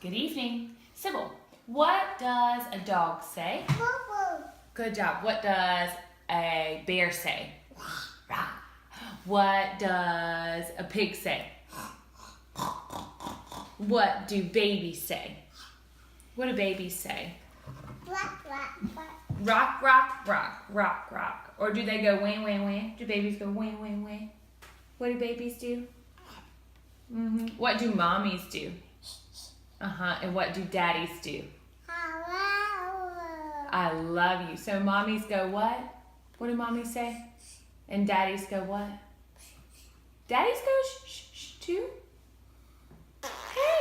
Good evening. Sibyl, what does a dog say? Good job. What does a bear say? What does a pig say? What do babies say? What do babies say? Rock, rock, rock. Rock, rock, rock, rock, rock. Or do they go wah, wah, wah? Do babies go wah, wah, wah? What do babies do? What do mommies do? And what do daddies do? I love you. So mommies go what? What do mommies say? And daddies go what? Daddies go shh, shh, shh too?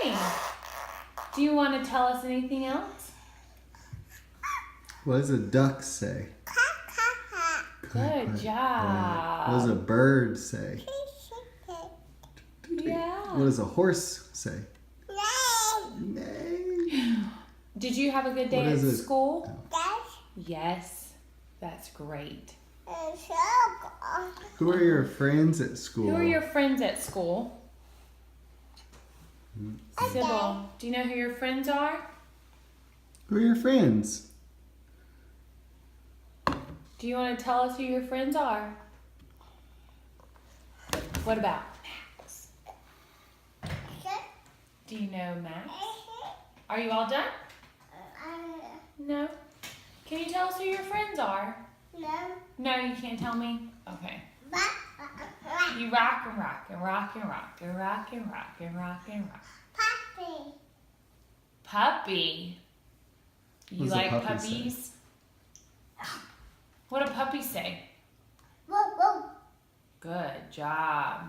Hey, do you want to tell us anything else? What does a duck say? Good job. What does a bird say? Yeah. What does a horse say? Neigh. Did you have a good day What at is it? school? Yes. That's great. Who are your friends at school? Who are your friends at school? Sibyl, do you know who your friends are? Who are your friends? Do you want to tell us who your friends are? What about Max? Do you know Max? Are you all done? No? Can you tell us who your friends are? No, you can't tell me? Okay. You rock and rock and rock and rock and rock and rock and rock and rock. Puppy. You What does a like puppy puppies? What do puppies say? Good job.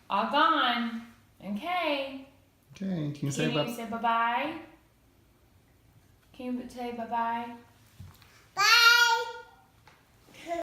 All gone. Okay. Okay, can you say Can you bye? say bye-bye? Can you say bye-bye?